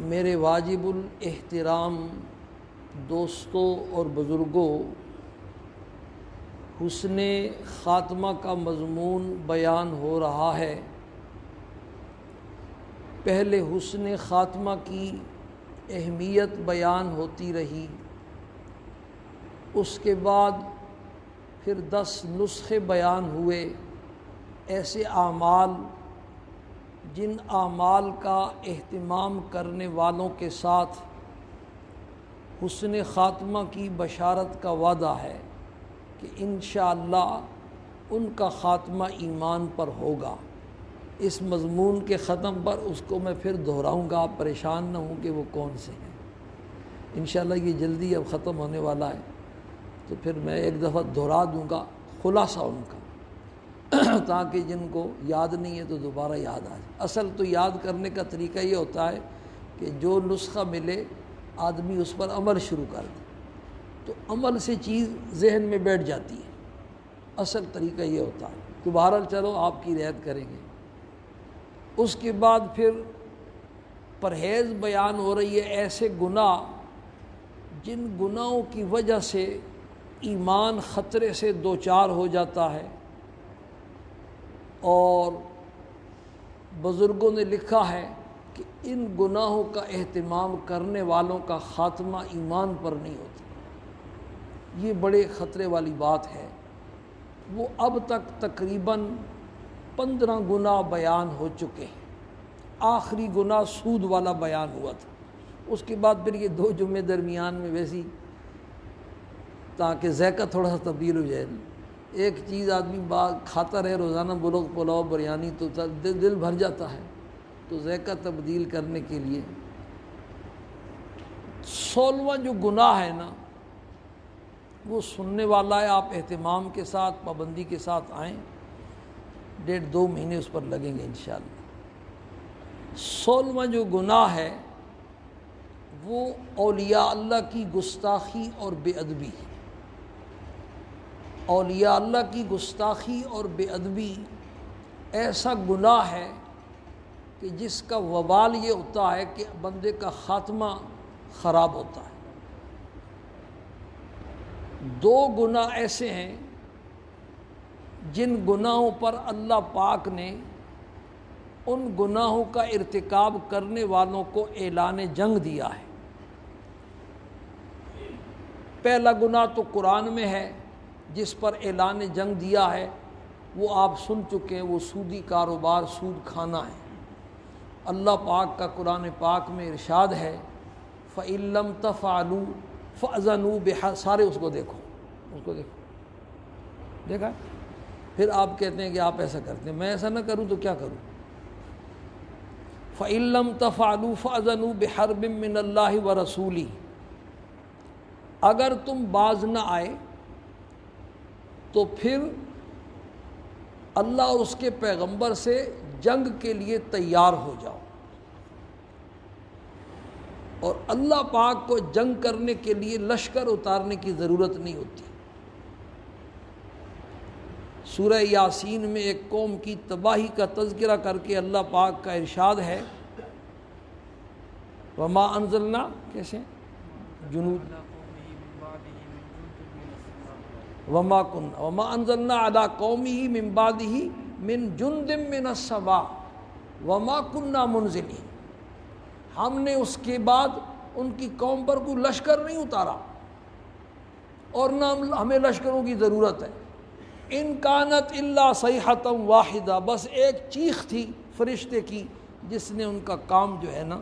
میرے واجب الاحترام دوستوں اور بزرگوں، حسن خاتمہ کا مضمون بیان ہو رہا ہے۔ پہلے حسن خاتمہ کی اہمیت بیان ہوتی رہی، اس کے بعد پھر 10 نسخے بیان ہوئے، ایسے اعمال جن اعمال کا اہتمام کرنے والوں کے ساتھ حسن خاتمہ کی بشارت کا وعدہ ہے کہ انشاءاللہ ان کا خاتمہ ایمان پر ہوگا۔ اس مضمون کے ختم پر اس کو میں پھر دہراؤں گا، آپ پریشان نہ ہوں کہ وہ کون سے ہیں۔ انشاءاللہ یہ جلدی اب ختم ہونے والا ہے، تو پھر میں ایک دفعہ دہرا دوں گا خلاصہ ان کا، تاکہ جن کو یاد نہیں ہے تو دوبارہ یاد آ جائے۔ اصل تو یاد کرنے کا طریقہ یہ ہوتا ہے کہ جو نسخہ ملے آدمی اس پر عمل شروع کر دے، تو عمل سے چیز ذہن میں بیٹھ جاتی ہے۔ اصل طریقہ یہ ہوتا ہے۔ تو بہرحال چلو آپ کی رعایت کریں گے۔ اس کے بعد پھر پرہیز بیان ہو رہی ہے، ایسے گناہ جن گناہوں کی وجہ سے ایمان خطرے سے دوچار ہو جاتا ہے، اور بزرگوں نے لکھا ہے کہ ان گناہوں کا اہتمام کرنے والوں کا خاتمہ ایمان پر نہیں ہوتا۔ یہ بڑے خطرے والی بات ہے۔ وہ اب تک تقریباً 15 گناہ بیان ہو چکے ہیں۔ آخری گناہ سود والا بیان ہوا تھا، اس کے بعد پھر یہ 2 جمعے درمیان میں ویسی، تاکہ ذائقہ تھوڑا سا تبدیل ہو جائے۔ ایک چیز آدمی کھاتا رہے روزانہ، بلوغ پلاؤ بریانی، تو دل بھر جاتا ہے، تو ذائقہ تبدیل کرنے کے لیے 16واں جو گناہ ہے نا، وہ سننے والا ہے۔ آپ اہتمام کے ساتھ پابندی کے ساتھ آئیں، 1.5-2 مہینے اس پر لگیں گے انشاءاللہ۔ 16واں جو گناہ ہے وہ اولیاء اللہ کی گستاخی اور بے ادبی ہے۔ اولیاء اللہ کی گستاخی اور بے ادبی ایسا گناہ ہے کہ جس کا وبال یہ ہوتا ہے کہ بندے کا خاتمہ خراب ہوتا ہے۔ 2 گناہ ایسے ہیں جن گناہوں پر اللہ پاک نے ان گناہوں کا ارتکاب کرنے والوں کو اعلان جنگ دیا ہے۔ پہلا گناہ تو قرآن میں ہے جس پر اعلان جنگ دیا ہے، وہ آپ سن چکے ہیں، وہ سودی کاروبار، سود کھانا ہے۔ اللہ پاک کا قرآن پاک میں ارشاد ہے فَإِن لَّمْ تَفْعَلُوا فَأْذَنُوا بِحَرْبٍ، سارے اس کو دیکھو، اس کو دیکھو، دیکھا؟ پھر آپ کہتے ہیں کہ آپ ایسا کرتے ہیں، میں ایسا نہ کروں تو کیا کروں؟ فَإِن لَّمْ تَفْعَلُوا فَأْذَنُوا بِحَرْبٍ مِّنَ اللَّهِ وَرَسُولِهِ، اگر تم باز نہ آئے تو پھر اللہ اور اس کے پیغمبر سے جنگ کے لیے تیار ہو جاؤ۔ اور اللہ پاک کو جنگ کرنے کے لیے لشکر اتارنے کی ضرورت نہیں ہوتی۔ سورہ یاسین میں ایک قوم کی تباہی کا تذکرہ کر کے اللہ پاک کا ارشاد ہے وما انزلنا، کیسے جنود وما انزلنا علی قومہ من بعدہ من جند من السماء وما کننا منزلین، ہم نے اس کے بعد ان کی قوم پر کوئی لشکر نہیں اتارا، اور نہ ہمیں لشکروں کی ضرورت ہے۔ ان کانت الا صیحۃ واحدہ، بس ایک چیخ تھی فرشتے کی جس نے ان کا کام جو ہے نا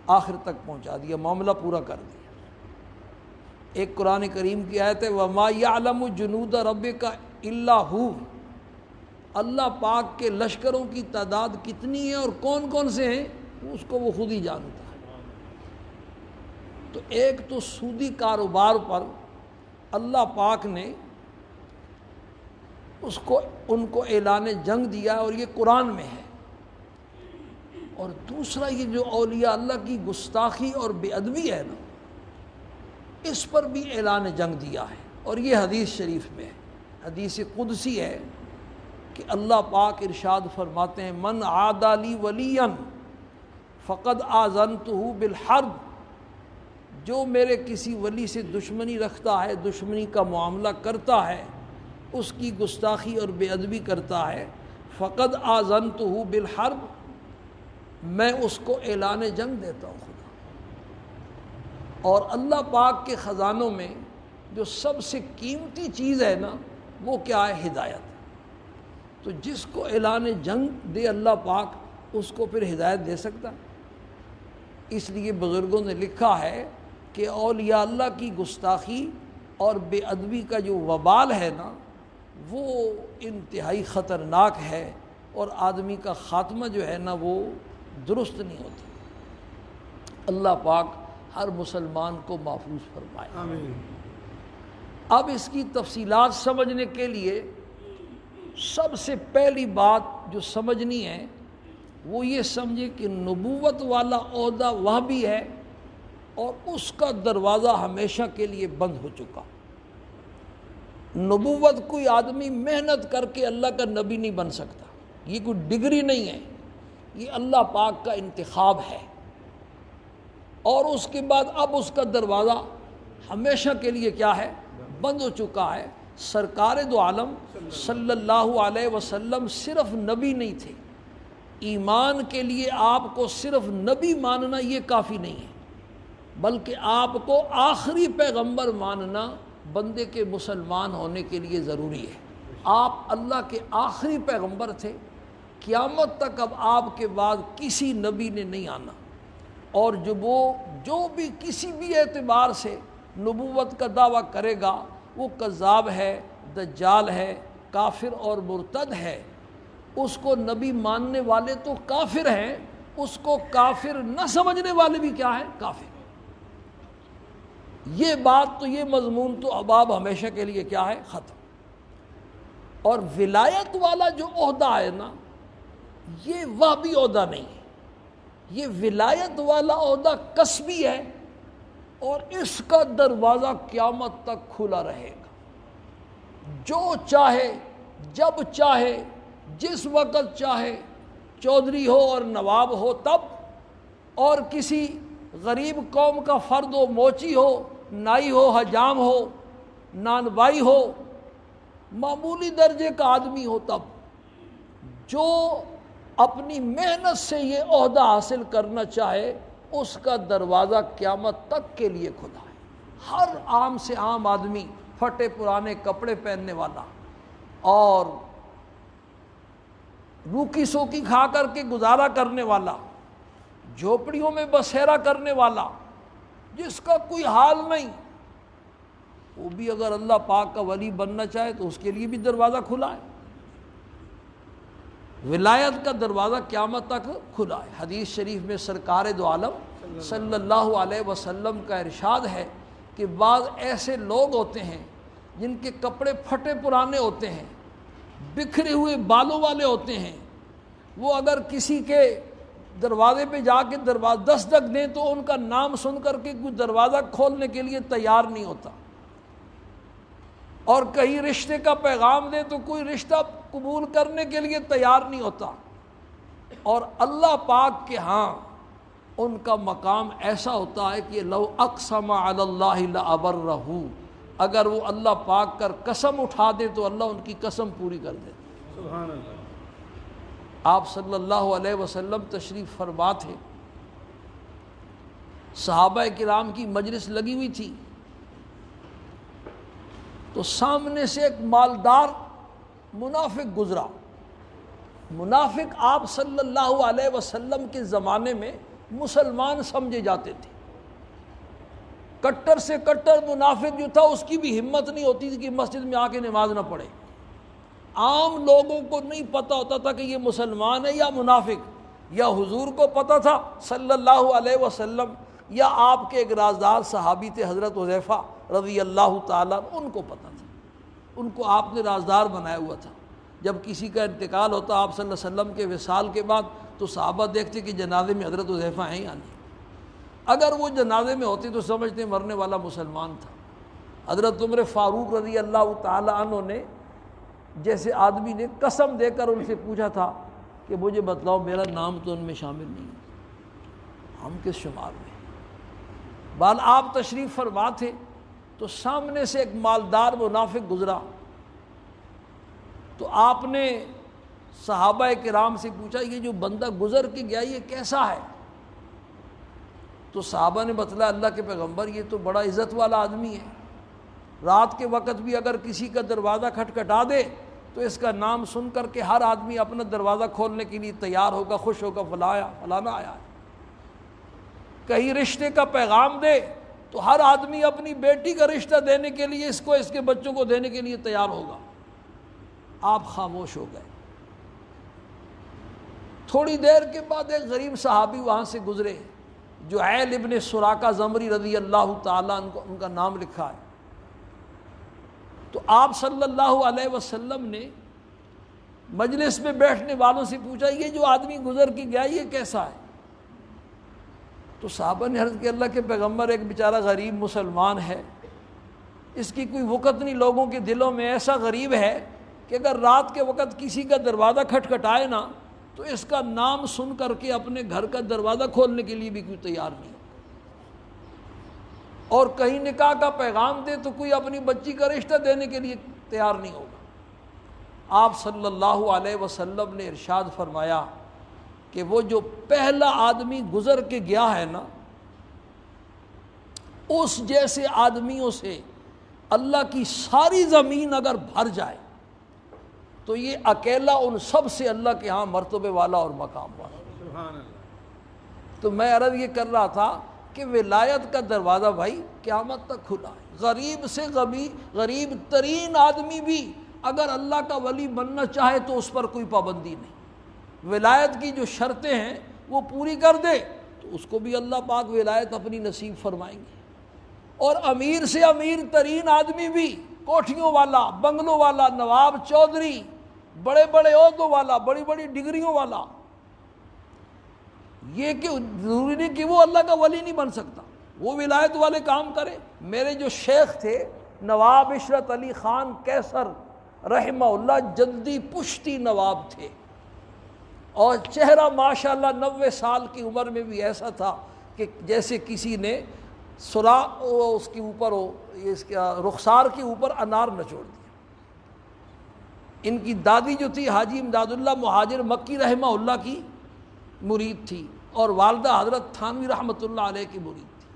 آخر تک پہنچا دیا، معاملہ پورا کر دیا۔ ایک قرآن کریم کی آیت ہے وَمَا يَعْلَمُ جُنُودَ رَبِّكَ إِلَّا هُوَ، اللہ پاک کے لشکروں کی تعداد کتنی ہے اور کون کون سے ہیں اس کو وہ خود ہی جانتا ہے۔ تو ایک تو سودی کاروبار پر اللہ پاک نے ان کو اعلان جنگ دیا، اور یہ قرآن میں ہے۔ اور دوسرا یہ جو اولیاء اللہ کی گستاخی اور بے ادبی ہے نا، اس پر بھی اعلان جنگ دیا ہے، اور یہ حدیث شریف میں ہے، حدیث قدسی ہے کہ اللہ پاک ارشاد فرماتے ہیں من عادی لی ولیا فقد آذنتہ بالحرب، جو میرے کسی ولی سے دشمنی رکھتا ہے، دشمنی کا معاملہ کرتا ہے، اس کی گستاخی اور بے ادبی کرتا ہے، فقد آذنتہ بالحرب، میں اس کو اعلان جنگ دیتا ہوں خدا۔ اور اللہ پاک کے خزانوں میں جو سب سے قیمتی چیز ہے نا وہ کیا ہے؟ ہدایت۔ تو جس کو اعلان جنگ دے اللہ پاک، اس کو پھر ہدایت دے سکتا ہے؟ اس لیے بزرگوں نے لکھا ہے کہ اولیاء اللہ کی گستاخی اور بے ادبی کا جو وبال ہے نا وہ انتہائی خطرناک ہے، اور آدمی کا خاتمہ جو ہے نا وہ درست نہیں ہوتا۔ اللہ پاک ہر مسلمان کو محفوظ فرمائے، آمین۔ اب اس کی تفصیلات سمجھنے کے لیے سب سے پہلی بات جو سمجھنی ہے وہ یہ سمجھے کہ نبوت والا عہدہ وہ بھی ہے اور اس کا دروازہ ہمیشہ کے لیے بند ہو چکا۔ نبوت کوئی آدمی محنت کر کے اللہ کا نبی نہیں بن سکتا، یہ کوئی ڈگری نہیں ہے، یہ اللہ پاک کا انتخاب ہے، اور اس کے بعد اب اس کا دروازہ ہمیشہ کے لیے کیا ہے؟ بند ہو چکا ہے۔ سرکار دو عالم صلی اللہ علیہ وسلم صرف نبی نہیں تھے، ایمان کے لیے آپ کو صرف نبی ماننا یہ کافی نہیں ہے، بلکہ آپ کو آخری پیغمبر ماننا بندے کے مسلمان ہونے کے لیے ضروری ہے۔ آپ اللہ کے آخری پیغمبر تھے، قیامت تک اب آپ کے بعد کسی نبی نے نہیں آنا، اور جو بھی کسی بھی اعتبار سے نبوت کا دعویٰ کرے گا وہ کذاب ہے، دجال ہے، کافر اور مرتد ہے۔ اس کو نبی ماننے والے تو کافر ہیں، اس کو کافر نہ سمجھنے والے بھی کیا ہیں؟ کافر۔ یہ بات تو، یہ مضمون تو اب ہمیشہ کے لیے کیا ہے؟ ختم۔ اور ولایت والا جو عہدہ ہے نا یہ وہ بھی عہدہ نہیں ہے، یہ ولایت والا عہدہ کسبی ہے، اور اس کا دروازہ قیامت تک کھلا رہے گا۔ جو چاہے، جب چاہے، جس وقت چاہے، چودھری ہو اور نواب ہو تب، اور کسی غریب قوم کا فرد ہو، موچی ہو، نائی ہو، حجام ہو، نانوائی ہو، معمولی درجے کا آدمی ہو تب، جو اپنی محنت سے یہ عہدہ حاصل کرنا چاہے اس کا دروازہ قیامت تک کے لیے کھلا ہے۔ ہر عام سے عام آدمی، پھٹے پرانے کپڑے پہننے والا اور روکی سوکی کھا کر کے گزارا کرنے والا، جھوپڑیوں میں بسیرا کرنے والا، جس کا کوئی حال نہیں، وہ بھی اگر اللہ پاک کا ولی بننا چاہے تو اس کے لیے بھی دروازہ کھلا ہے۔ ولایت کا دروازہ قیامت تک کھلا ہے۔ حدیث شریف میں سرکار دو عالم صلی اللہ علیہ وسلم کا ارشاد ہے کہ بعض ایسے لوگ ہوتے ہیں جن کے کپڑے پھٹے پرانے ہوتے ہیں، بکھرے ہوئے بالوں والے ہوتے ہیں، وہ اگر کسی کے دروازے پہ جا کے دستک دیں تو ان کا نام سن کر کے کوئی دروازہ کھولنے کے لیے تیار نہیں ہوتا، اور کہیں رشتے کا پیغام دیں تو کوئی رشتہ قبول کرنے کے لیے تیار نہیں ہوتا۔ اور اللہ پاک کے ہاں ان کا مقام ایسا ہوتا ہے کہ لو اقسم علی اللہ لابرہ، اگر وہ اللہ پاک کر قسم اٹھا دے تو اللہ ان کی قسم پوری کر دے۔ سبحان اللہ۔ آپ صلی اللہ علیہ وسلم تشریف فرما تھے، صحابہ کرام کی مجلس لگی ہوئی تھی، تو سامنے سے ایک مالدار منافق گزرا۔ منافق آپ صلی اللہ علیہ وسلم کے زمانے میں مسلمان سمجھے جاتے تھے۔ کٹر سے کٹر منافق جو تھا اس کی بھی ہمت نہیں ہوتی تھی کہ مسجد میں آ کے نماز نہ پڑھے۔ عام لوگوں کو نہیں پتہ ہوتا تھا کہ یہ مسلمان ہے یا منافق، یا حضور کو پتہ تھا صلی اللہ علیہ وسلم، یا آپ کے ایک رازدار صحابی تھے حضرت حذیفہ رضی اللہ تعالیٰ، ان کو پتہ تھا، ان کو آپ نے رازدار بنایا ہوا تھا۔ جب کسی کا انتقال ہوتا آپ صلی اللہ علیہ وسلم کے وصال کے بعد تو صحابہ دیکھتے کہ جنازے میں حضرت حذیفہ ہیں یا نہیں، اگر وہ جنازے میں ہوتے تو سمجھتے مرنے والا مسلمان تھا۔ حضرت عمر فاروق رضی اللہ تعالیٰ عنہ نے جیسے آدمی نے قسم دے کر ان سے پوچھا تھا کہ مجھے بتلاؤ میرا نام تو ان میں شامل نہیں ہے، ہم کس شمار میں؟ بال آپ تشریف فرما تھے تو سامنے سے ایک مالدار منافق گزرا، تو آپ نے صحابہ کرام سے پوچھا یہ جو بندہ گزر کے گیا یہ کیسا ہے؟ تو صحابہ نے بتلایا اللہ کے پیغمبر یہ تو بڑا عزت والا آدمی ہے، رات کے وقت بھی اگر کسی کا دروازہ کھٹکھٹا دے تو اس کا نام سن کر کے ہر آدمی اپنا دروازہ کھولنے کے لیے تیار ہوگا، خوش ہوگا، فلانا آیا ہے۔ کہیں رشتے کا پیغام دے تو ہر آدمی اپنی بیٹی کا رشتہ دینے کے لیے اس کو اس کے بچوں کو دینے کے لیے تیار ہوگا۔ آپ خاموش ہو گئے۔ تھوڑی دیر کے بعد ایک غریب صحابی وہاں سے گزرے، جعیل ابن سراقہ زمری رضی اللہ تعالیٰ ان کا نام لکھا ہے۔ تو آپ صلی اللہ علیہ وسلم نے مجلس میں بیٹھنے والوں سے پوچھا یہ جو آدمی گزر کے گیا یہ کیسا ہے؟ تو صحابہ نے عرض کیا اللہ کے پیغمبر ایک بیچارہ غریب مسلمان ہے، اس کی کوئی وقت نہیں، لوگوں کے دلوں میں ایسا غریب ہے کہ اگر رات کے وقت کسی کا دروازہ کھٹکھٹائے نا تو اس کا نام سن کر کے اپنے گھر کا دروازہ کھولنے کے لیے بھی کوئی تیار نہیں، اور کہیں نکاح کا پیغام دے تو کوئی اپنی بچی کا رشتہ دینے کے لیے تیار نہیں ہوگا۔ آپ صلی اللہ علیہ وسلم نے ارشاد فرمایا کہ وہ جو پہلا آدمی گزر کے گیا ہے نا، اس جیسے آدمیوں سے اللہ کی ساری زمین اگر بھر جائے تو یہ اکیلا ان سب سے اللہ کے ہاں مرتبے والا اور مقام والا۔ سبحان اللہ۔ تو میں عرض یہ کر رہا تھا کہ ولایت کا دروازہ بھائی قیامت تک کھلا ہے، غریب سے غریب ترین آدمی بھی اگر اللہ کا ولی بننا چاہے تو اس پر کوئی پابندی نہیں، ولایت کی جو شرطیں ہیں وہ پوری کر دے تو اس کو بھی اللہ پاک ولایت اپنی نصیب فرمائیں گے۔ اور امیر سے امیر ترین آدمی بھی، کوٹھیوں والا، بنگلوں والا، نواب چودھری، بڑے بڑے عہدوں والا، بڑی بڑی ڈگریوں والا، یہ کہ ضروری نہیں کہ وہ اللہ کا ولی نہیں بن سکتا، وہ ولایت والے کام کرے۔ میرے جو شیخ تھے نواب عشرت علی خان کیسر رحمہ اللہ، جلدی پشتی نواب تھے، اور چہرہ ماشاءاللہ 90 سال کی عمر میں بھی ایسا تھا کہ جیسے کسی نے اس کے اوپر اس کا رخسار کے اوپر انار نچوڑ دیا۔ ان کی دادی جو تھی حاجی امداد اللہ مہاجر مکی رحمہ اللہ کی مرید تھی، اور والدہ حضرت تھانوی رحمۃ اللہ علیہ کی مرید تھی۔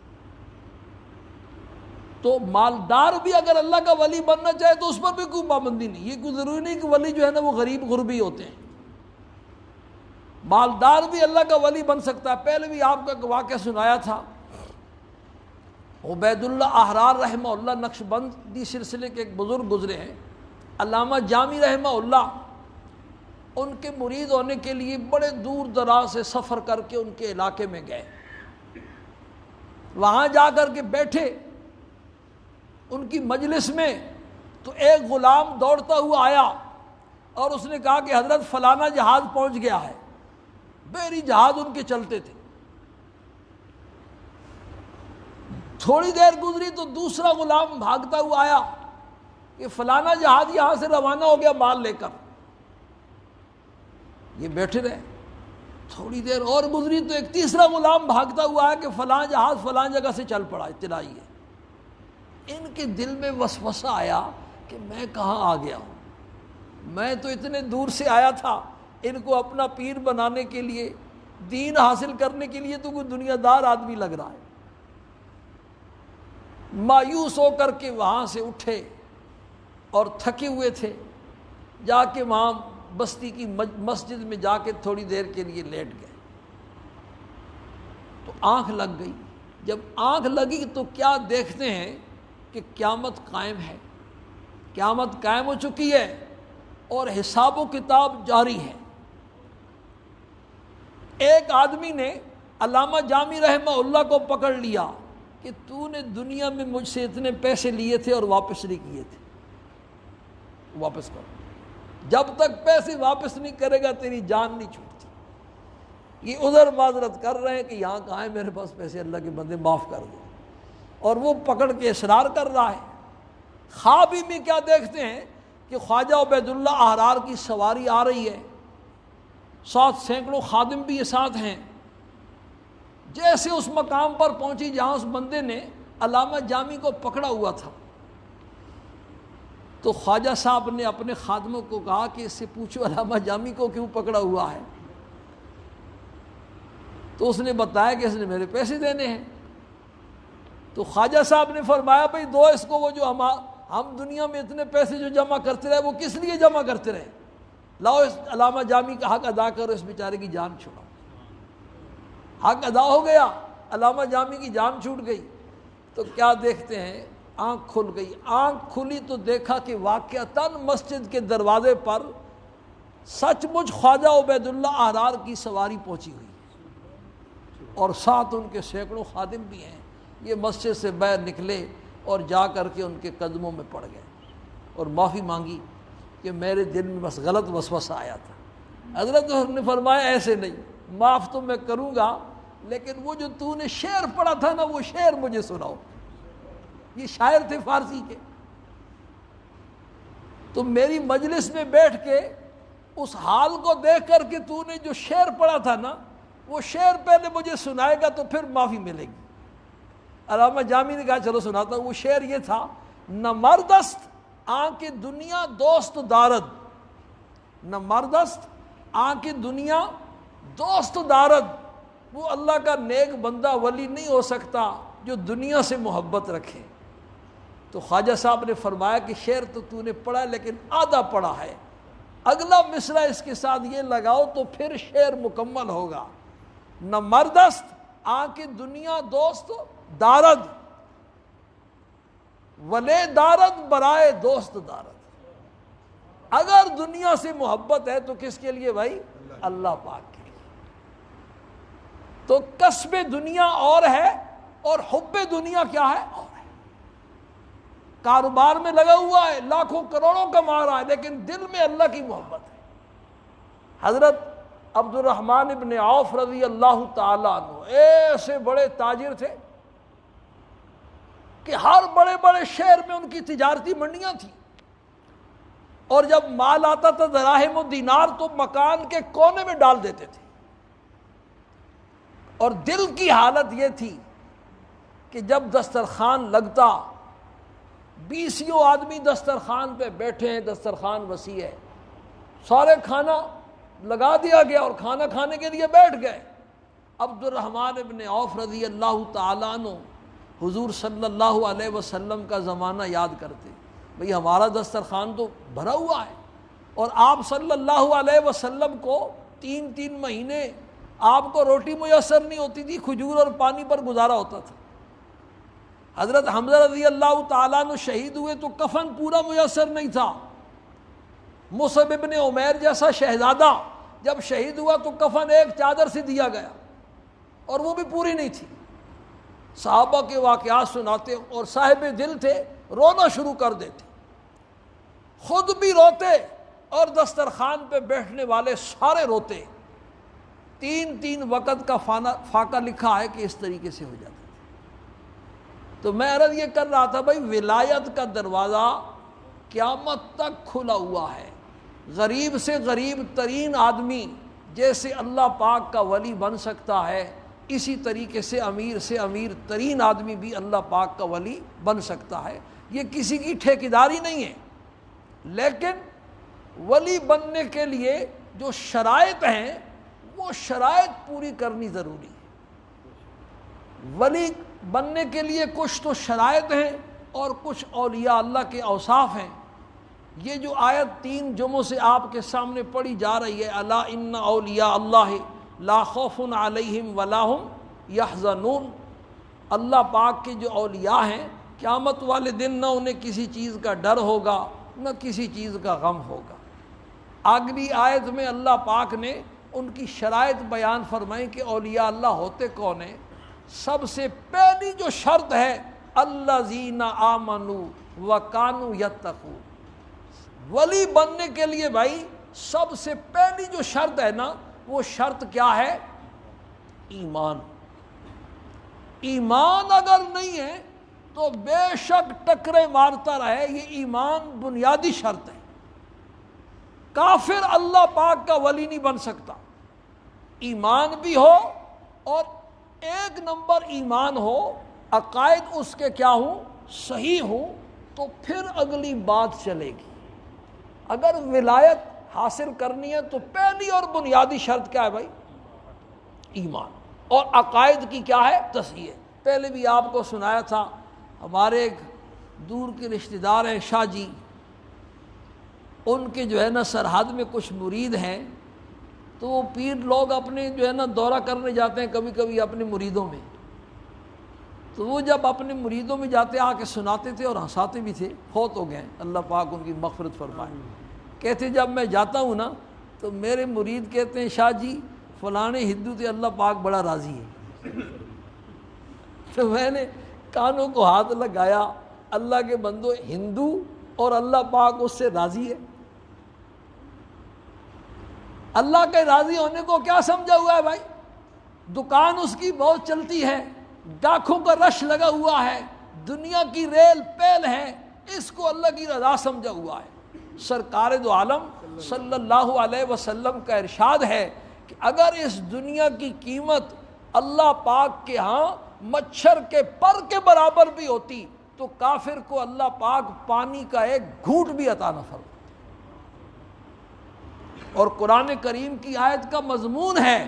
تو مالدار بھی اگر اللہ کا ولی بننا چاہے تو اس پر بھی کوئی پابندی نہیں، یہ کوئی ضروری نہیں کہ ولی جو ہے نا وہ غریب غربی ہوتے ہیں، مالدار بھی اللہ کا ولی بن سکتا ہے۔ پہلے بھی آپ کا واقعہ سنایا تھا، عبید اللہ احرار رحمہ اللہ نقشبندی سلسلے کے ایک بزرگ گزرے ہیں، علامہ جامی رحمہ اللہ، ان کے مرید ہونے کے لیے بڑے دور دراز سے سفر کر کے ان کے علاقے میں گئے، وہاں جا کر کے بیٹھے ان کی مجلس میں، تو ایک غلام دوڑتا ہوا آیا اور اس نے کہا کہ حضرت فلانا جہاز پہنچ گیا ہے۔ بحری جہاز ان کے چلتے تھے۔ تھوڑی دیر گزری تو دوسرا غلام بھاگتا ہوا آیا کہ فلانا جہاز یہاں سے روانہ ہو گیا مال لے کر۔ یہ بیٹھے رہے، تھوڑی دیر اور گزری تو ایک تیسرا غلام بھاگتا ہوا ہے کہ فلاں جہاز فلاں جگہ سے چل پڑا، اطلاع ہے۔ ان کے دل میں وسوسہ آیا کہ میں کہاں آ گیا ہوں، میں تو اتنے دور سے آیا تھا ان کو اپنا پیر بنانے کے لیے، دین حاصل کرنے کے لیے، تو کوئی دنیا دار آدمی لگ رہا ہے۔ مایوس ہو کر کے وہاں سے اٹھے اور تھکے ہوئے تھے، جا کے وہاں بستی کی مسجد میں جا کے تھوڑی دیر کے لیے لیٹ گئے، تو آنکھ لگ گئی۔ جب آنکھ لگی تو کیا دیکھتے ہیں کہ قیامت قائم ہے، قیامت قائم ہو چکی ہے اور حساب و کتاب جاری ہے۔ ایک آدمی نے علامہ جامی رحمہ اللہ کو پکڑ لیا کہ تو نے دنیا میں مجھ سے اتنے پیسے لیے تھے اور واپس نہیں کیے تھے، واپس کرو، جب تک پیسے واپس نہیں کرے گا تیری جان نہیں چھوٹتی۔ یہ عذر معذرت کر رہے ہیں کہ یہاں کہاں ہے میرے پاس پیسے، اللہ کے بندے معاف کر دو، اور وہ پکڑ کے اصرار کر رہا ہے۔ خواب ہی میں کیا دیکھتے ہیں کہ خواجہ عبید اللہ احرار کی سواری آ رہی ہے، ساتھ سینکڑوں خادم بھی یہ ساتھ ہیں۔ جیسے اس مقام پر پہنچی جہاں اس بندے نے علامہ جامی کو پکڑا ہوا تھا، تو خواجہ صاحب نے اپنے خادموں کو کہا کہ اس سے پوچھو علامہ جامی کو کیوں پکڑا ہوا ہے؟ تو اس نے بتایا کہ اس نے میرے پیسے دینے ہیں۔ تو خواجہ صاحب نے فرمایا بھئی دو اس کو وہ جو ہم دنیا میں اتنے پیسے جو جمع کرتے رہے وہ کس لیے جمع کرتے رہے، لاؤ اس علامہ جامی کا حق ادا کرو، اس بیچارے کی جان چھڑاؤ۔ حق ادا ہو گیا، علامہ جامی کی جان چھوٹ گئی۔ تو کیا دیکھتے ہیں، آنکھ کھل گئی۔ آنکھ کھلی تو دیکھا کہ واقعتاً مسجد کے دروازے پر سچ مچ خواجہ عبید اللہ احرار کی سواری پہنچی ہوئی اور ساتھ ان کے سینکڑوں خادم بھی ہیں۔ یہ مسجد سے باہر نکلے اور جا کر کے ان کے قدموں میں پڑ گئے اور معافی مانگی کہ میرے دل میں بس غلط وسوسہ آیا تھا۔ حضرت نے فرمایا ایسے نہیں، معاف تو میں کروں گا، لیکن وہ جو تو نے شعر پڑھا تھا نا وہ شعر مجھے سناؤ۔ یہ شاعر تھے فارسی کے، تو میری مجلس میں بیٹھ کے اس حال کو دیکھ کر کے تو نے جو شعر پڑھا تھا نا وہ شعر پہلے مجھے سنائے گا تو پھر معافی ملے گی۔ علامہ جامی نے کہا چلو سناتا ہوں۔ وہ شعر یہ تھا، نہ مردست آنکھ دنیا دوست دارد، نہ مردست آنکھ دنیا دوست دارد، وہ اللہ کا نیک بندہ ولی نہیں ہو سکتا جو دنیا سے محبت رکھے۔ تو خواجہ صاحب نے فرمایا کہ شعر تو نے پڑھا لیکن آدھا پڑھا ہے، اگلا مصرع اس کے ساتھ یہ لگاؤ تو پھر شعر مکمل ہوگا۔ نہ مردست آنکھ دنیا دوست دارد، ولے دارد برائے دوست دارد۔ اگر دنیا سے محبت ہے تو کس کے لیے بھائی؟ اللہ پاک کے لیے۔ تو کسب دنیا اور ہے اور حب دنیا کیا ہے؟ اور ہے۔ کاروبار میں لگا ہوا ہے، لاکھوں کروڑوں کما رہا ہے، لیکن دل میں اللہ کی محبت ہے۔ حضرت عبد الرحمن ابن عوف رضی اللہ تعالیٰ عنہ ایسے بڑے تاجر تھے کہ ہر بڑے بڑے شہر میں ان کی تجارتی منڈیاں تھیں، اور جب مال آتا تھا دراہم و دینار تو مکان کے کونے میں ڈال دیتے تھے۔ اور دل کی حالت یہ تھی کہ جب دسترخوان لگتا، 20 آدمی دسترخوان پہ بیٹھے ہیں، دسترخوان وسیع ہے، سارے کھانا لگا دیا گیا اور کھانا کھانے کے لیے بیٹھ گئے۔ عبد الرحمن ابن عوف رضی اللہ تعالیٰ عنہ حضور صلی اللہ علیہ وسلم کا زمانہ یاد کرتے، بھئی ہمارا دسترخوان تو بھرا ہوا ہے، اور آپ صلی اللہ علیہ وسلم کو 3 مہینے آپ کو روٹی میسر نہیں ہوتی تھی، کھجور اور پانی پر گزارا ہوتا تھا۔ حضرت حمزہ رضی اللہ تعالیٰ عنہ شہید ہوئے تو کفن پورا میسر نہیں تھا۔ مصعب ابن عمیر جیسا شہزادہ جب شہید ہوا تو کفن ایک چادر سے دیا گیا اور وہ بھی پوری نہیں تھی۔ صحابہ کے واقعات سناتے اور صاحب دل تھے، رونا شروع کر دیتے، خود بھی روتے اور دسترخوان پہ بیٹھنے والے سارے روتے۔ 3 وقت کا فاقہ لکھا ہے کہ اس طریقے سے ہو جاتا تھا۔ تو میں عرض یہ کر رہا تھا بھائی ولایت کا دروازہ قیامت تک کھلا ہوا ہے۔ غریب سے غریب ترین آدمی جیسے اللہ پاک کا ولی بن سکتا ہے، اسی طریقے سے امیر ترین آدمی بھی اللہ پاک کا ولی بن سکتا ہے۔ یہ کسی کی ٹھیکیداری نہیں ہے، لیکن ولی بننے کے لیے جو شرائط ہیں وہ شرائط پوری کرنی ضروری ہے۔ ولی بننے کے لیے کچھ تو شرائط ہیں اور کچھ اولیاء اللہ کے اوصاف ہیں۔ یہ جو آیت 3 جمعوں سے آپ کے سامنے پڑھی جا رہی ہے، الا ان اولیاء اللہ لا خوف علیہم ولا ہم یحزنون، اللہ پاک کے جو اولیاء ہیں قیامت والے دن نہ انہیں کسی چیز کا ڈر ہوگا نہ کسی چیز کا غم ہوگا۔ اگلی آیت میں اللہ پاک نے ان کی شرائط بیان فرمائی کہ اولیاء اللہ ہوتے کون ہیں۔ سب سے پہلی جو شرط ہے الذین آمنوا وکانوا یتقون، ولی بننے کے لیے بھائی سب سے پہلی جو شرط ہے نا وہ شرط کیا ہے؟ ایمان۔ ایمان اگر نہیں ہے تو بے شک ٹکرے مارتا رہے، یہ ایمان بنیادی شرط ہے۔ کافر اللہ پاک کا ولی نہیں بن سکتا. ایمان بھی ہو اور ایک نمبر ایمان ہو، عقائد اس کے کیا ہوں، صحیح ہوں، تو پھر اگلی بات چلے گی. اگر ولایت حاصل کرنی ہے تو پہلی اور بنیادی شرط کیا ہے بھائی؟ ایمان. اور عقائد کی کیا ہے؟ تصحیح. پہلے بھی آپ کو سنایا تھا، ہمارے ایک دور کے رشتہ دار ہیں شاہ جی، ان کے جو ہے نا سرحد میں کچھ مرید ہیں، تو وہ پیر لوگ اپنے جو ہے نا دورہ کرنے جاتے ہیں کبھی کبھی اپنے مریدوں میں، تو وہ جب اپنے مریدوں میں جاتے آ کے سناتے تھے اور ہنساتے بھی تھے. فوت ہو گئے، اللہ پاک ان کی مغفرت فرمائے. کہتے جب میں جاتا ہوں نا تو میرے مرید کہتے ہیں شاہ جی فلانے ہندو تھے، اللہ پاک بڑا راضی ہے. تو میں نے کانوں کو ہاتھ لگایا، اللہ کے بندو، ہندو اور اللہ پاک اس سے راضی ہے؟ اللہ کے راضی ہونے کو کیا سمجھا ہوا ہے بھائی؟ دکان اس کی بہت چلتی ہے، لاکھوں کا رش لگا ہوا ہے، دنیا کی ریل پیل ہے، اس کو اللہ کی رضا سمجھا ہوا ہے. سرکار دو عالم صلی اللہ علیہ وسلم کا ارشاد ہے کہ اگر اس دنیا کی قیمت اللہ پاک کے ہاں مچھر کے پر کے برابر بھی ہوتی تو کافر کو اللہ پاک پانی کا ایک گھونٹ بھی عطا نہ فرماتا. اور قرآن کریم کی آیت کا مضمون ہے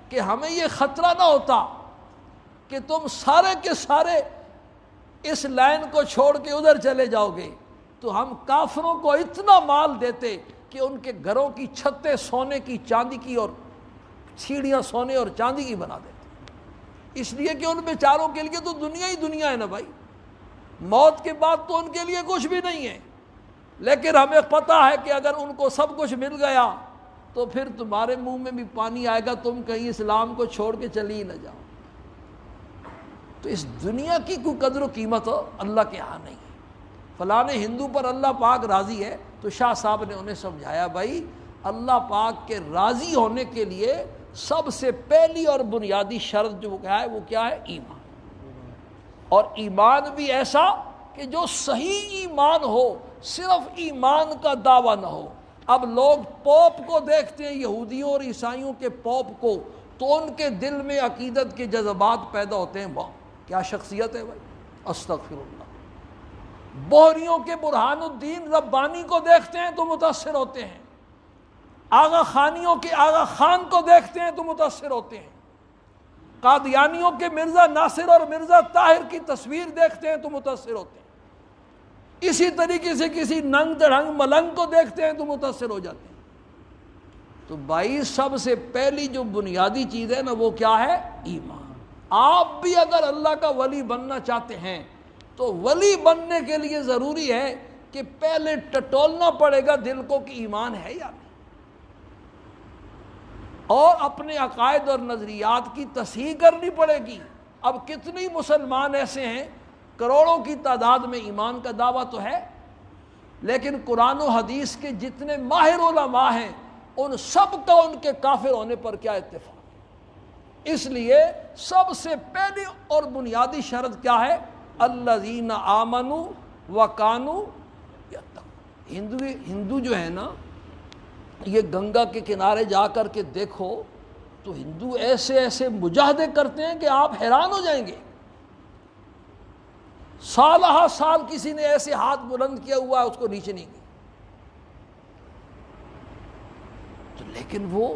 کہ ہمیں یہ خطرہ نہ ہوتا کہ تم سارے کے سارے اس لائن کو چھوڑ کے ادھر چلے جاؤ گے، تو ہم کافروں کو اتنا مال دیتے کہ ان کے گھروں کی چھتیں سونے کی چاندی کی اور سیڑھیاں سونے اور چاندی کی بنا دیتے. اس لیے کہ ان بیچاروں کے لیے تو دنیا ہی دنیا ہے نا بھائی، موت کے بعد تو ان کے لیے کچھ بھی نہیں ہے. لیکن ہمیں پتہ ہے کہ اگر ان کو سب کچھ مل گیا تو پھر تمہارے منہ میں بھی پانی آئے گا، تم کہیں اسلام کو چھوڑ کے چلی ہی نہ جاؤ. تو اس دنیا کی کوئی قدر و قیمت اللہ کے ہاں نہیں ہے. فلانے ہندو پر اللہ پاک راضی ہے، تو شاہ صاحب نے انہیں سمجھایا بھائی اللہ پاک کے راضی ہونے کے لیے سب سے پہلی اور بنیادی شرط جو کیا ہے وہ کیا ہے؟ ایمان. اور ایمان بھی ایسا کہ جو صحیح ایمان ہو، صرف ایمان کا دعویٰ نہ ہو. اب لوگ پوپ کو دیکھتے ہیں، یہودیوں اور عیسائیوں کے پوپ کو، تو ان کے دل میں عقیدت کے جذبات پیدا ہوتے ہیں. واہ کیا شخصیت ہے بھائی، استغفر اللہ. بوہریوں کے برہان الدین ربانی کو دیکھتے ہیں تو متاثر ہوتے ہیں، آغا خانیوں کے آغا خان کو دیکھتے ہیں تو متاثر ہوتے ہیں، قادیانیوں کے مرزا ناصر اور مرزا طاہر کی تصویر دیکھتے ہیں تو متاثر ہوتے ہیں. اسی طریقے سے کسی ننگ دڑھنگ ملنگ کو دیکھتے ہیں تو متاثر ہو جاتے ہیں. تو بھائی سب سے پہلی جو بنیادی چیز ہے نا وہ کیا ہے؟ ایمان. آپ بھی اگر اللہ کا ولی بننا چاہتے ہیں تو ولی بننے کے لیے ضروری ہے کہ پہلے ٹٹولنا پڑے گا دل کو کہ ایمان ہے یا نہیں، اور اپنے عقائد اور نظریات کی تصحیح کرنی پڑے گی. اب کتنی مسلمان ایسے ہیں، کروڑوں کی تعداد میں ایمان کا دعویٰ تو ہے، لیکن قرآن و حدیث کے جتنے ماہر علماء ہیں ان سب کا ان کے کافر ہونے پر کیا اتفاق. اس لیے سب سے پہلی اور بنیادی شرط کیا ہے؟ الذین آمنوا وکانوا یتقون. ہندو جو ہے نا، یہ گنگا کے کنارے جا کر کے دیکھو تو ہندو ایسے ایسے مجاہدے کرتے ہیں کہ آپ حیران ہو جائیں گے. سالہ سال کسی نے ایسے ہاتھ بلند کیا ہوا ہے اس کو نیچے نہیں گئی. تو لیکن وہ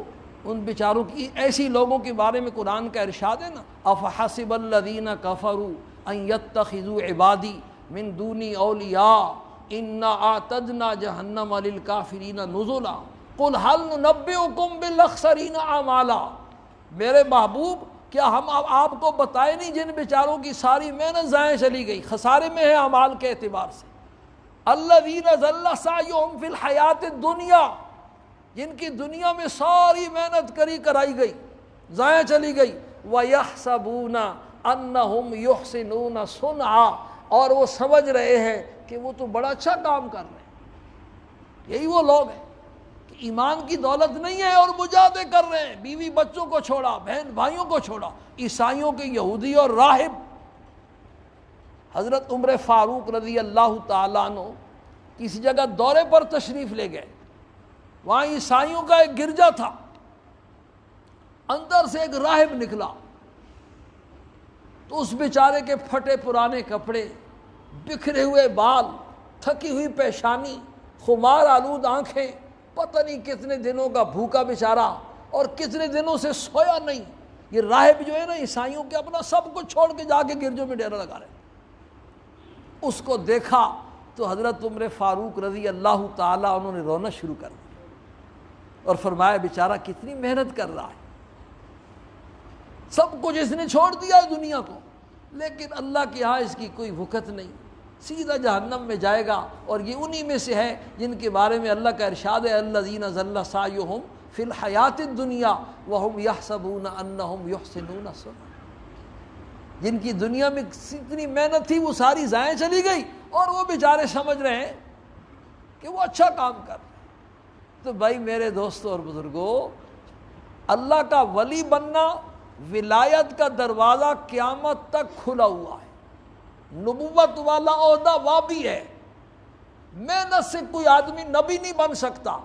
ان بیچاروں کی ایسی لوگوں کے بارے میں قرآن کا ارشاد ہے نا، افحسب الذین کفروا ان یتخذوا عبادی من دونی اولیاء انا اعتدنا جہنم للکافرین نزلا قل هل ننبئکم بالاخسرین اعمالا. میرے محبوب کیا ہم آپ کو بتائے نہیں جن بیچاروں کی ساری محنت ضائع چلی گئی، خسارے میں ہے اعمال کے اعتبار سے. الذین ضل سعیہم فی الحیات الدنیا، جن کی دنیا میں ساری محنت کرائی گئی ضائع چلی گئی. وَيَحْسَبُونَ أَنَّهُمْ يُحْسِنُونَ صُنْعًا، اور وہ سمجھ رہے ہیں کہ وہ تو بڑا اچھا کام کر رہے ہیں. یہی وہ لوگ ہیں کہ ایمان کی دولت نہیں ہے اور مجاہدے کر رہے ہیں، بیوی بچوں کو چھوڑا، بہن بھائیوں کو چھوڑا. عیسائیوں کے یہودی اور راہب حضرت عمر فاروق رضی اللہ تعالیٰ عنہ کسی جگہ دورے پر تشریف لے گئے وہاں عیسائیوں کا ایک گرجا تھا، اندر سے ایک راہب نکلا، تو اس بیچارے کے پھٹے پرانے کپڑے، بکھرے ہوئے بال، تھکی ہوئی پیشانی، خمار آلود آنکھیں، پتہ نہیں کتنے دنوں کا بھوکا بیچارہ اور کتنے دنوں سے سویا نہیں۔ یہ راہب جو ہے نا عیسائیوں کے اپنا سب کچھ چھوڑ کے جا کے گرجوں میں ڈیرا لگا رہے، اس کو دیکھا تو حضرت عمر فاروق رضی اللہ تعالیٰ انہوں نے رونا شروع کر دیا اور فرمایا بیچارہ کتنی محنت کر رہا ہے، سب کچھ اس نے چھوڑ دیا ہے دنیا کو، لیکن اللہ کے ہاں اس کی کوئی وقت نہیں، سیدھا جہنم میں جائے گا۔ اور یہ انہی میں سے ہے جن کے بارے میں اللہ کا ارشاد ہے الذین ضل سعیہم فی الحیات الدنیا وہم یحسبون انہم یحسنون صنعا، جن کی دنیا میں اتنی محنت تھی وہ ساری ضائع چلی گئی اور وہ بیچارے سمجھ رہے ہیں کہ وہ اچھا کام کر رہے ہیں۔ تو بھائی میرے دوستوں اور بزرگوں، اللہ کا ولی بننا، ولایت کا دروازہ قیامت تک کھلا ہوا ہے، نبوت والا عہدہ وابی ہے، محنت سے کوئی آدمی نبی نہیں بن سکتا،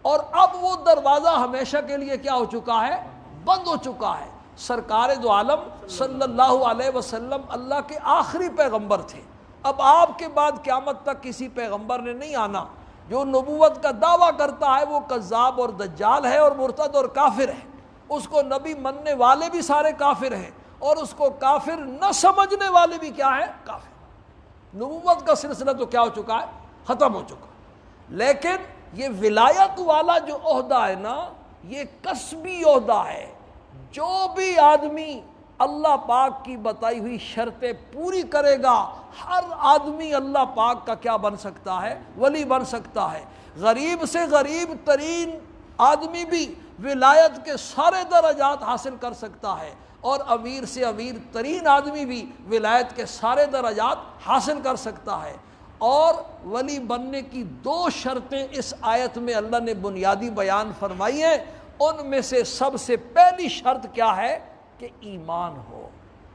اور اب وہ دروازہ ہمیشہ کے لیے کیا ہو چکا ہے؟ بند ہو چکا ہے۔ سرکار دو عالم صلی اللہ علیہ وسلم اللہ کے آخری پیغمبر تھے، اب آپ کے بعد قیامت تک کسی پیغمبر نے نہیں آنا۔ جو نبوت کا دعویٰ کرتا ہے وہ کذاب اور دجال ہے اور مرتد اور کافر ہے، اس کو نبی مننے والے بھی سارے کافر ہیں، اور اس کو کافر نہ سمجھنے والے بھی کیا ہے؟ کافر۔ نبوت کا سلسلہ تو کیا ہو چکا ہے؟ ختم ہو چکا۔ لیکن یہ ولایت والا جو عہدہ ہے نا، یہ کسبی عہدہ ہے، جو بھی آدمی اللہ پاک کی بتائی ہوئی شرطیں پوری کرے گا، ہر آدمی اللہ پاک کا کیا بن سکتا ہے؟ ولی بن سکتا ہے۔ غریب سے غریب ترین آدمی بھی ولایت کے سارے درجات حاصل کر سکتا ہے، اور امیر سے امیر ترین آدمی بھی ولایت کے سارے درجات حاصل کر سکتا ہے۔ اور ولی بننے کی 2 شرطیں اس آیت میں اللہ نے بنیادی بیان فرمائی ہیں، ان میں سے سب سے پہلی شرط کیا ہے؟ کہ ایمان ہو۔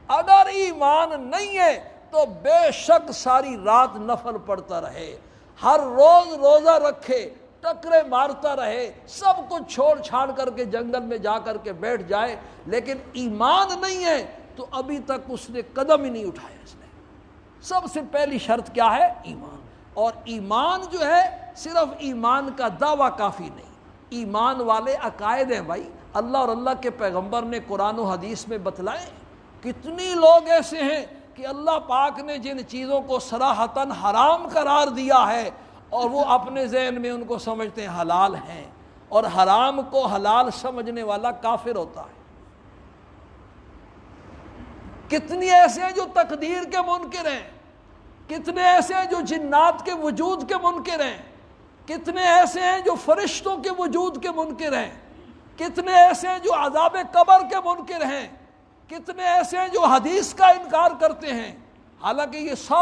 اگر ایمان نہیں ہے تو بے شک ساری رات نفل پڑھتا رہے، ہر روز روزہ رکھے، ٹکرے مارتا رہے، سب کچھ چھوڑ چھاڑ کر کے جنگل میں جا کر کے بیٹھ جائے، لیکن ایمان نہیں ہے تو ابھی تک اس نے قدم ہی نہیں اٹھایا۔ اس نے سب سے پہلی شرط کیا ہے؟ ایمان۔ اور ایمان جو ہے صرف ایمان کا دعویٰ کافی نہیں، ایمان والے عقائد ہیں بھائی۔ اللہ اور اللہ کے پیغمبر نے قرآن و حدیث میں بتلائے، کتنی لوگ ایسے ہیں کہ اللہ پاک نے جن چیزوں کو صراحتاً حرام قرار دیا ہے اور وہ اپنے ذہن میں ان کو سمجھتے ہیں حلال ہیں، اور حرام کو حلال سمجھنے والا کافر ہوتا ہے۔ کتنی ایسے ہیں جو تقدیر کے منکر ہیں، کتنے ایسے ہیں جو جنات کے وجود کے منکر ہیں، کتنے ایسے ہیں جو فرشتوں کے وجود کے منکر ہیں، کتنے ایسے ہیں جو عذاب قبر کے منکر ہیں، کتنے ایسے ہیں جو حدیث کا انکار کرتے ہیں۔ حالانکہ یہ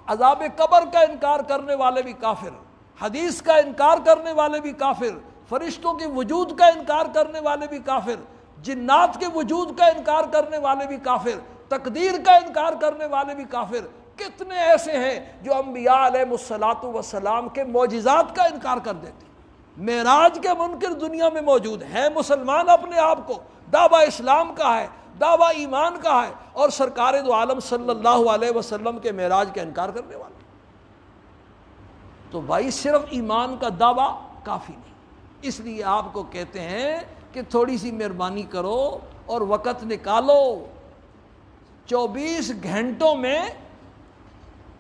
عذاب قبر کا انکار کرنے والے بھی کافر، حدیث کا انکار کرنے والے بھی کافر، فرشتوں کے وجود کا انکار کرنے والے بھی کافر، جنات کے وجود کا انکار کرنے والے بھی کافر، تقدیر کا انکار کرنے والے بھی کافر۔ کتنے ایسے ہیں جو انبیاء علیہ الصلوۃ والسلام کے معجزات کا انکار کر دیتے ہیں۔ معراج کے منکر دنیا میں موجود ہیں، مسلمان اپنے آپ کو دعویٰ اسلام کا ہے، دعویٰ ایمان کا ہے، اور سرکار دو عالم صلی اللہ علیہ وسلم کے معراج کا انکار کرنے والے۔ تو بھائی صرف ایمان کا دعویٰ کافی نہیں، اس لیے آپ کو کہتے ہیں کہ تھوڑی سی مہربانی کرو اور وقت نکالو۔ 24 گھنٹوں میں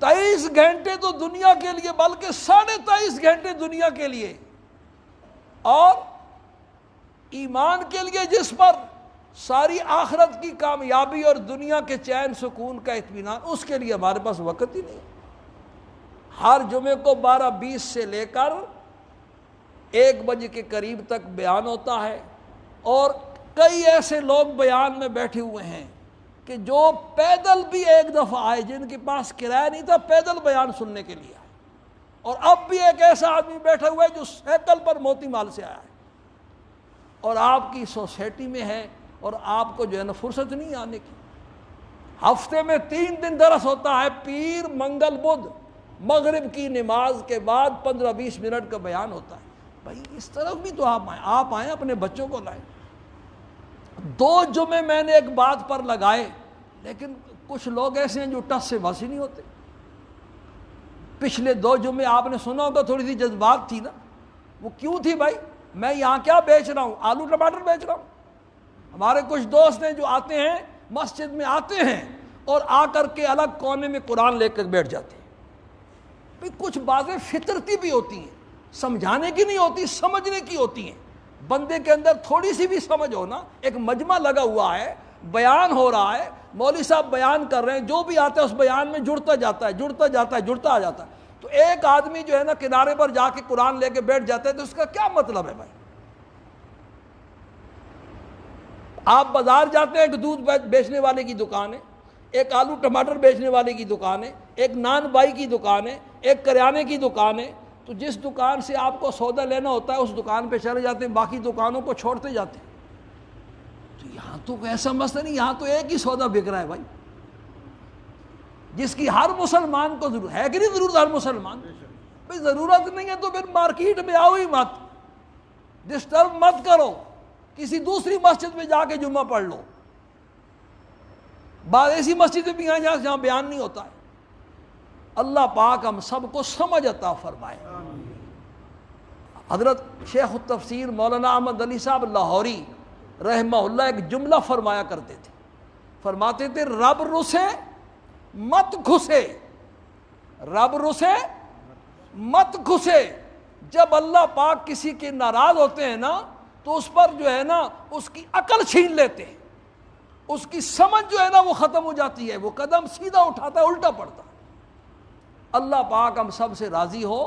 23 گھنٹے تو دنیا کے لیے، بلکہ 23.5 گھنٹے دنیا کے لیے، اور ایمان کے لیے جس پر ساری آخرت کی کامیابی اور دنیا کے چین سکون کا اطمینان، اس کے لیے ہمارے پاس وقت ہی نہیں۔ ہر جمعے کو 12:20 سے لے کر 1 بجے کے قریب تک بیان ہوتا ہے، اور کئی ایسے لوگ بیان میں بیٹھے ہوئے ہیں کہ جو پیدل بھی ایک دفعہ آئے، جن کے پاس کرایہ نہیں تھا، پیدل بیان سننے کے لیے آئے، اور اب بھی ایک ایسا آدمی بیٹھا ہوا ہے جو سائیکل پر موتی مال سے آیا ہے، اور آپ کی سوسائٹی میں ہے، اور آپ کو جو ہے نا فرصت نہیں آنے کی۔ ہفتے میں 3 دن درس ہوتا ہے، پیر، منگل، بدھ، مغرب کی نماز کے بعد 15-20 منٹ کا بیان ہوتا ہے۔ بھائی اس طرف بھی تو آپ آئیں، اپنے بچوں کو لائیں۔ 2 جمعے میں نے ایک بات پر لگائے، لیکن کچھ لوگ ایسے ہیں جو ٹس سے بس ہی نہیں ہوتے۔ پچھلے 2 جمعے آپ نے سنا ہوگا، تھوڑی سی جذبات تھی نا، وہ کیوں تھی بھائی؟ میں یہاں کیا بیچ رہا ہوں؟ آلو ٹماٹر بیچ رہا ہوں۔ ہمارے کچھ دوست ہیں جو آتے ہیں، مسجد میں آتے ہیں اور آ کر کے الگ کونے میں قرآن لے کر بیٹھ جاتے ہیں۔ بھئی کچھ باتیں فطرتی بھی ہوتی ہیں، سمجھانے کی نہیں ہوتی، سمجھنے کی ہوتی ہیں۔ بندے کے اندر تھوڑی سی بھی سمجھ ہو نا، ایک مجمع لگا ہوا ہے، بیان ہو رہا ہے، مولوی صاحب بیان کر رہے ہیں، جو بھی آتا ہے اس بیان میں جڑتا جاتا ہے، جڑتا آ جاتا ہے۔ تو ایک آدمی جو ہے نا کنارے پر جا کے قرآن لے کے بیٹھ جاتا ہے، تو اس کا کیا مطلب ہے بھائی؟ آپ بازار جاتے ہیں، ایک دودھ بیچنے والے کی دکان ہے، ایک آلو ٹماٹر بیچنے والے کی دکان ہے، ایک نان بائی کی دکان ہے، ایک کریانے کی دکان ہے۔ تو جس دکان سے آپ کو سودا لینا ہوتا ہے اس دکان پہ چلے جاتے ہیں، باقی دکانوں کو چھوڑتے جاتے ہیں۔ تو یہاں تو ایسا مسئلہ نہیں، یہاں تو ایک ہی سودا بک رہا ہے بھائی، جس کی ہر مسلمان کو ضرورت ہے کہ نہیں؟ ضرورت ہر مسلمان بھائی، ضرورت نہیں ہے تو پھر مارکیٹ میں آؤ ہی مت، ڈسٹرب مت کرو، کسی دوسری مسجد میں جا کے جمعہ پڑھ لو۔ بعض ایسی مسجدیں بھی ہیں جہاں بیان نہیں ہوتا ہے۔ اللہ پاک ہم سب کو سمجھ عطا فرمائے۔ حضرت شیخ التفسیر مولانا احمد علی صاحب لاہوری رحمہ اللہ ایک جملہ فرمایا کرتے تھے، فرماتے تھے رب رسے مت گھسے، رب رسے مت گھسے۔ جب اللہ پاک کسی کے ناراض ہوتے ہیں نا تو اس پر جو ہے نا اس کی عقل چھین لیتے ہیں، اس کی سمجھ جو ہے نا وہ ختم ہو جاتی ہے، وہ قدم سیدھا اٹھاتا ہے الٹا پڑتا ہے۔ اللہ پاک ہم سب سے راضی ہو۔